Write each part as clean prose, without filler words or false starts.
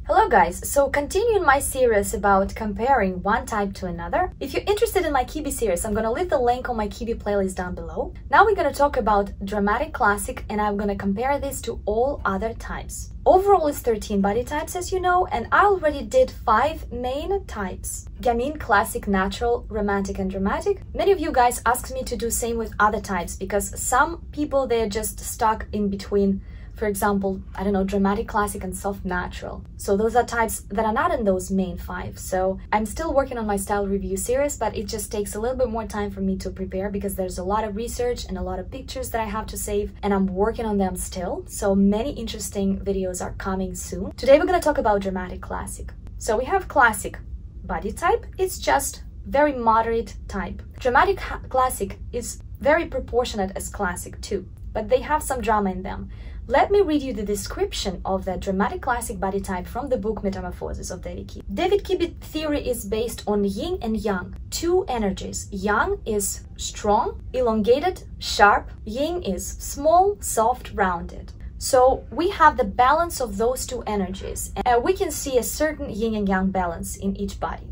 Hello guys, so continuing my series about comparing one type to another. If you're interested in my Kibbe series, I'm gonna leave the link on my Kibbe playlist down below. Now we're gonna talk about Dramatic Classic and I'm gonna compare this to all other types. Overall it's 13 body types as you know, and I already did 5 main types. Gamine, Classic, Natural, Romantic and Dramatic. Many of you guys asked me to do same with other types because some people they're just stuck in between. For example, I don't know, Dramatic, Classic and Soft Natural. So those are types that are not in those main 5. So I'm still working on my style review series, but it just takes a little bit more time for me to prepare because there's a lot of research and a lot of pictures that I have to save and I'm working on them still. So many interesting videos are coming soon. Today we're going to talk about Dramatic Classic. So we have Classic body type. It's just very moderate type. Dramatic Classic is very proportionate as Classic too, but they have some drama in them. Let me read you the description of the Dramatic Classic body type from the book Metamorphosis of David Kibbe. David Kibbe theory is based on yin and yang, two energies. Yang is strong, elongated, sharp. Yin is small, soft, rounded. So we have the balance of those two energies. And we can see a certain yin and yang balance in each body.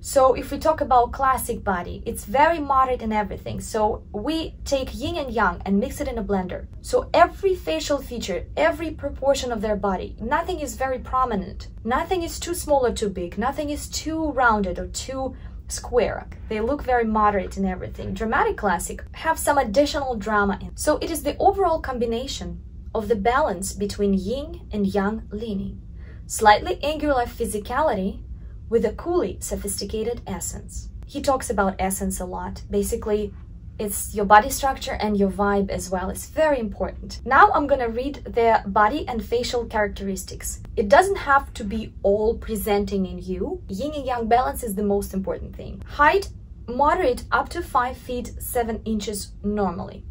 So if we talk about Classic body, it's very moderate in everything. So we take yin and yang and mix it in a blender. So every facial feature, every proportion of their body, nothing is very prominent. Nothing is too small or too big. Nothing is too rounded or too square. They look very moderate in everything. Dramatic Classic have some additional drama in. So it is the overall combination of the balance between yin and yang leaning. Slightly angular physicality with a coolly sophisticated essence. He talks about essence a lot. Basically, it's your body structure and your vibe as well. It's very important. Now I'm gonna read the body and facial characteristics. It doesn't have to be all presenting in you. Yin and yang balance is the most important thing. Height, moderate up to 5 feet 7 inches normally.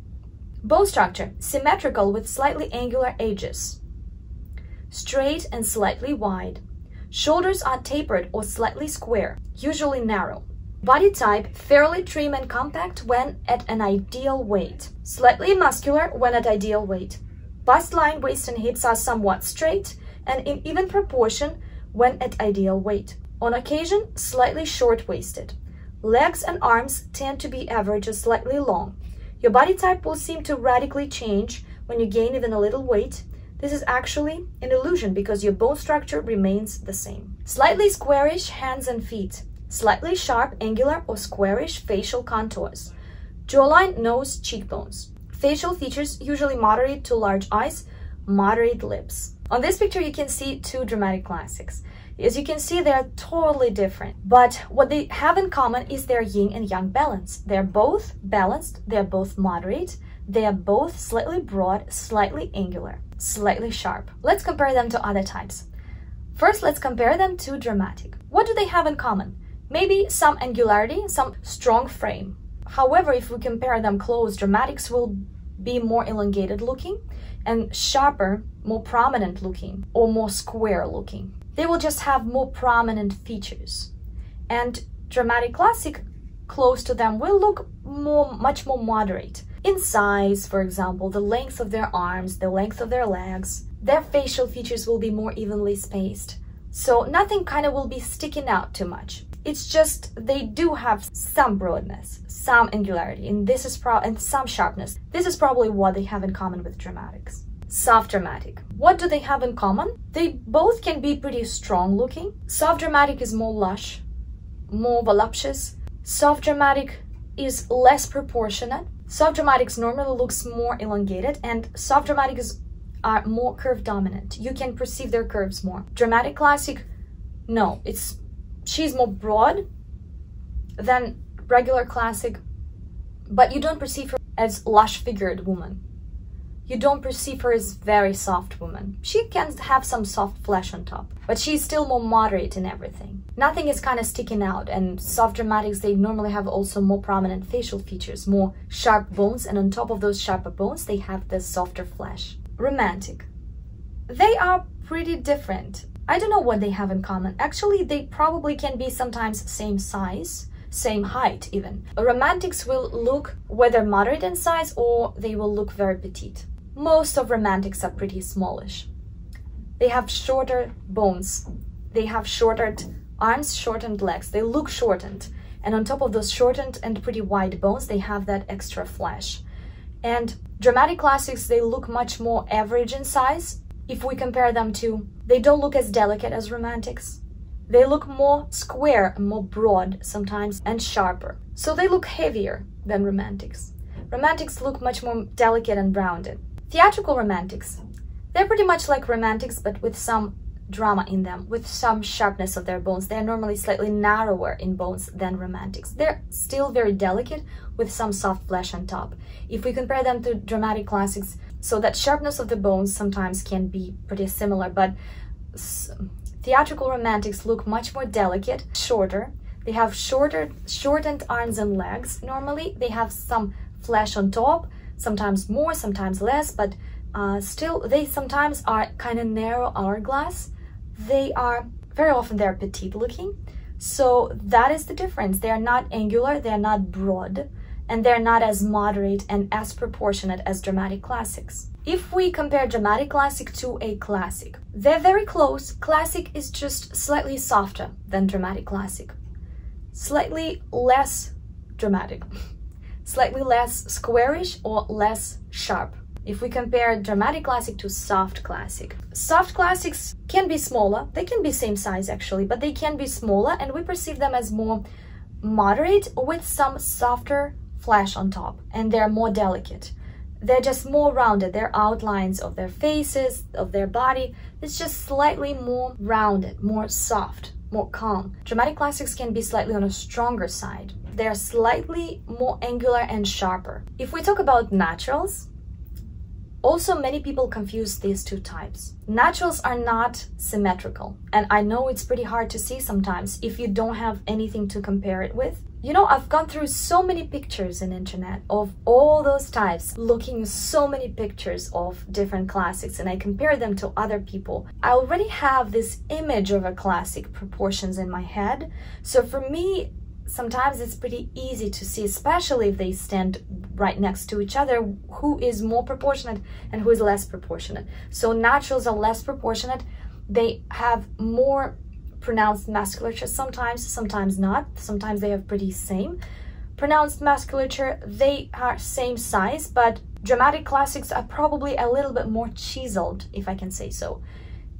Bow structure, symmetrical with slightly angular edges. Straight and slightly wide. Shoulders are tapered or slightly square, usually narrow. Body type, fairly trim and compact when at an ideal weight. Slightly muscular when at ideal weight. Bust line, waist and hips are somewhat straight and in even proportion when at ideal weight. On occasion, slightly short-waisted. Legs and arms tend to be average or slightly long. Your body type will seem to radically change when you gain even a little weight. This is actually an illusion because your bone structure remains the same. Slightly squarish hands and feet. Slightly sharp, angular or squarish facial contours. Jawline, nose, cheekbones. Facial features usually moderate to large eyes, moderate lips. On this picture you can see 2 Dramatic Classics. As you can see, they are totally different. But what they have in common is their yin and yang balance. They're both balanced, they're both moderate, they are both slightly broad, slightly angular, slightly sharp. Let's compare them to other types. First, let's compare them to Dramatic. What do they have in common? Maybe some angularity, some strong frame. However, if we compare them close, Dramatics will be more elongated looking and sharper, more prominent looking or more square looking. They will just have more prominent features. And Dramatic Classic close to them will look much more moderate. In size, for example, the length of their arms, the length of their legs, their facial features will be more evenly spaced. So nothing kind of will be sticking out too much. It's just they do have some broadness, some angularity, and this is and some sharpness. This is probably what they have in common with Dramatics. Soft Dramatic. What do they have in common? They both can be pretty strong looking. Soft Dramatic is more lush, more voluptuous. Soft Dramatic is less proportionate. Soft Dramatics normally looks more elongated and soft Dramatics are more curve dominant. You can perceive their curves more. Dramatic Classic, no, she's more broad than regular Classic, but you don't perceive her as lush figured woman. You don't perceive her as very soft woman. She can have some soft flesh on top, but she's still more moderate in everything. Nothing is kind of sticking out, and soft Dramatics, they normally have also more prominent facial features, more sharp bones, and on top of those sharper bones, they have the softer flesh. Romantic. They are pretty different. I don't know what they have in common. Actually, they probably can be sometimes same size, same height even. Romantics will look whether moderate in size or they will look very petite. Most of Romantics are pretty smallish. They have shorter bones they have shortened arms, shortened legs. They look shortened. And on top of those shortened and pretty wide bones, they have that extra flesh. And dramatic classics, they look much more average in size. If we compare them to, they don't look as delicate as romantics. They look more square, more broad sometimes, and sharper. So they look heavier than romantics. Romantics look much more delicate and rounded. Theatrical romantics, they're pretty much like romantics, but with some drama in them, with some sharpness of their bones. They're normally slightly narrower in bones than romantics. They're still very delicate with some soft flesh on top. If we compare them to dramatic classics, so that sharpness of the bones sometimes can be pretty similar, but theatrical romantics look much more delicate, shorter. They have shortened arms and legs. Normally, they have some flesh on top, sometimes more, sometimes less, but still, they sometimes are kind of narrow hourglass. They are, very often they're petite looking. So that is the difference. They're not angular, they're not broad, and they're not as moderate and as proportionate as dramatic classics. If we compare dramatic classic to a classic, they're very close. Classic is just slightly softer than dramatic classic. Slightly less dramatic. Slightly less squarish or less sharp. If we compare dramatic classic to soft classic classics can be smaller. They can be same size actually, but they can be smaller, and we perceive them as more moderate with some softer flesh on top, and they're more delicate. They're just more rounded. Their outlines of their faces, of their body, it's just slightly more rounded, more soft, more calm. Dramatic classics can be slightly on a stronger side. They're slightly more angular and sharper. If we talk about naturals, also many people confuse these two types. Naturals are not symmetrical, and I know it's pretty hard to see sometimes if you don't have anything to compare it with. You know, I've gone through so many pictures on internet of all those types, looking at so many pictures of different classics, and I compare them to other people. I already have this image of a classic proportions in my head, so for me, sometimes it's pretty easy to see, especially if they stand right next to each other, who is more proportionate and who is less proportionate. So naturals are less proportionate. They have more pronounced musculature sometimes, sometimes not. Sometimes they have pretty same pronounced musculature. They are same size, but dramatic classics are probably a little bit more chiseled, if I can say so.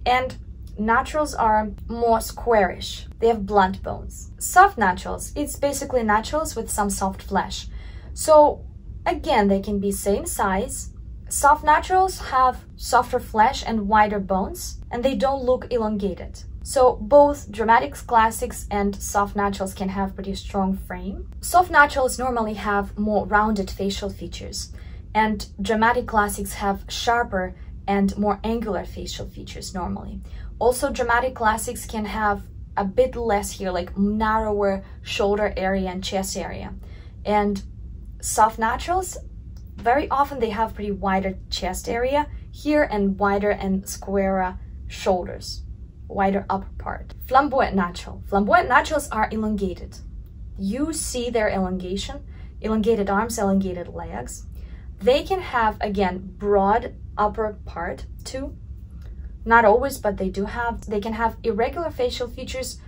And naturals are more squarish. They have blunt bones. Soft naturals, it's basically naturals with some soft flesh. So again, they can be same size. Soft naturals have softer flesh and wider bones, and they don't look elongated. So both dramatic classics and soft naturals can have pretty strong frame. Soft naturals normally have more rounded facial features, and dramatic classics have sharper and more angular facial features normally. Also, dramatic classics can have a bit less here, like narrower shoulder area and chest area. And soft naturals, very often they have pretty wider chest area here and wider and squarer shoulders, wider upper part. Flamboyant natural. Flamboyant naturals are elongated. You see their elongation, elongated arms, elongated legs. They can have, again, broad upper part too. Not always, but they do have. They can have irregular facial features.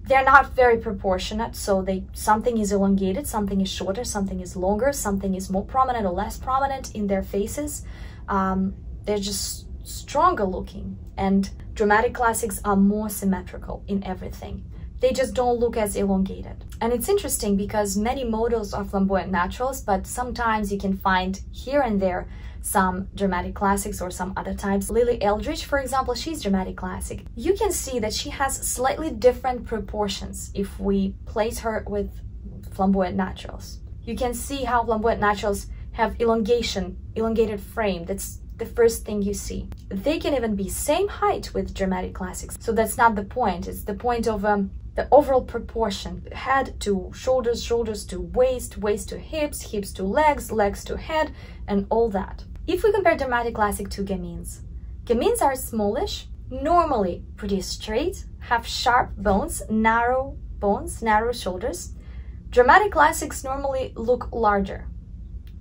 They're not very proportionate, so something is elongated, something is shorter, something is longer, something is more prominent or less prominent in their faces. They're just stronger looking, and dramatic classics are more symmetrical in everything. They just don't look as elongated. And it's interesting because many models are flamboyant naturals, but sometimes you can find here and there some dramatic classics or some other types. Lily Eldridge, for example, she's dramatic classic. You can see that she has slightly different proportions if we place her with flamboyant naturals. You can see how flamboyant naturals have elongated frame. That's the first thing you see. They can even be same height with dramatic classics. So that's not the point. It's the point of the overall proportion. Head to shoulders, shoulders to waist, waist to hips, hips to legs, legs to head, and all that. If we compare dramatic classic to gamines, gamines are smallish, normally pretty straight, have sharp bones, narrow shoulders. Dramatic classics normally look larger,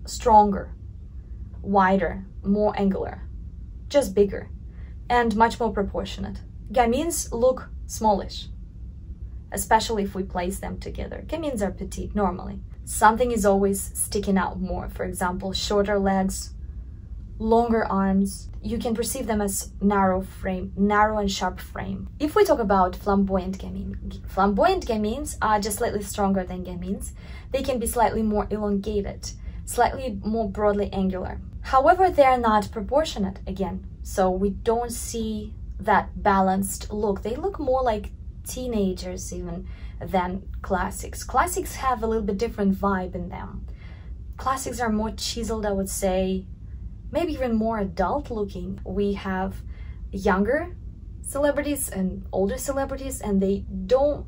stronger, wider, more angular, just bigger, and much more proportionate. Gamines look smallish, especially if we place them together. Gamines are petite normally. Something is always sticking out more. For example, shorter legs, longer arms. You can perceive them as narrow and sharp frame. If we talk about flamboyant gamines are just slightly stronger than gamines. They can be slightly more elongated, slightly more broadly angular. However, they are not proportionate again, so we don't see that balanced look. They look more like teenagers even than classics. Classics have a little bit different vibe in them. Classics are more chiseled, I would say, maybe even more adult looking. We have younger celebrities and older celebrities, and they don't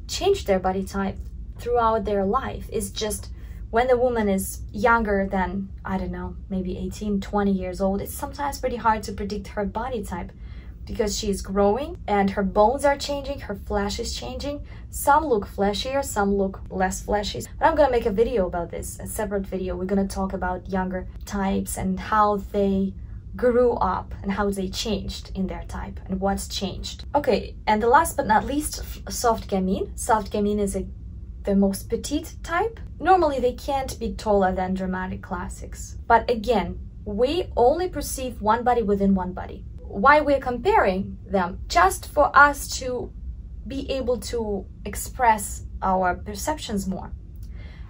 change their body type throughout their life. It's just when the woman is younger than, I don't know, maybe 18, 20 years old, it's sometimes pretty hard to predict her body type because she's growing and her bones are changing, her flesh is changing. Some look fleshier, some look less fleshy. But I'm gonna make a video about this, a separate video. We're gonna talk about younger types and how they grew up and how they changed in their type and what's changed. Okay, and the last but not least, soft gamine. Soft gamine is the most petite type. Normally they can't be taller than dramatic classics. But again, we only perceive one body within one body. Why we're comparing them? Just for us to be able to express our perceptions more.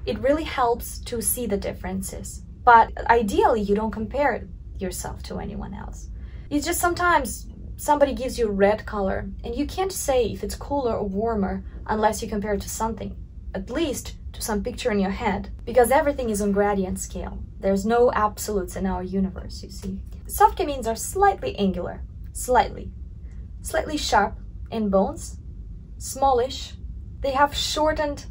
It really helps to see the differences. But ideally, you don't compare yourself to anyone else. It's just sometimes somebody gives you red color and you can't say if it's cooler or warmer unless you compare it to something, at least to some picture in your head, because everything is on gradient scale. There's no absolutes in our universe, you see. Soft gamines are slightly angular, slightly sharp in bones, smallish. They have shortened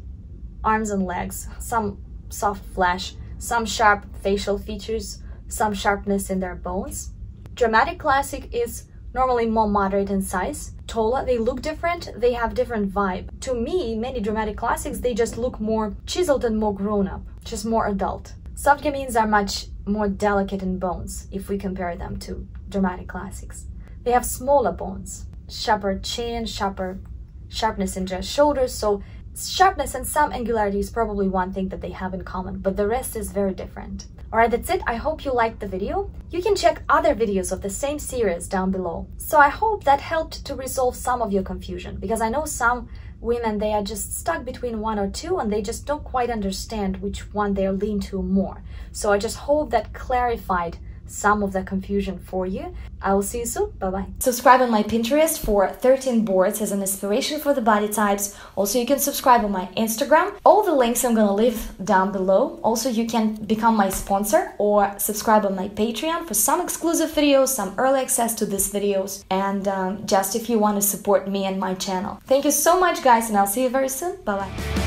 arms and legs, some soft flesh, some sharp facial features, some sharpness in their bones. Dramatic classic is normally more moderate in size, taller. They look different, they have different vibe. To me, many dramatic classics, they just look more chiseled and more grown up, just more adult. Soft gamines are much more delicate in bones if we compare them to dramatic classics. They have smaller bones, sharper chin, sharpness in their shoulders. So sharpness and some angularity is probably one thing that they have in common, but the rest is very different. Alright, that's it. I hope you liked the video. You can check other videos of the same series down below. So I hope that helped to resolve some of your confusion, because I know some women, they are just stuck between one or two and they just don't quite understand which one they lean to more. So I just hope that clarified some of the confusion for you. I will see you soon. Bye-bye. Subscribe on my Pinterest for 13 boards as an inspiration for the body types. Also, you can subscribe on my Instagram. All the links I'm gonna leave down below. Also, you can become my sponsor or subscribe on my Patreon for some exclusive videos, some early access to these videos, and just if you want to support me and my channel. Thank you so much, guys, and I'll see you very soon. Bye-bye.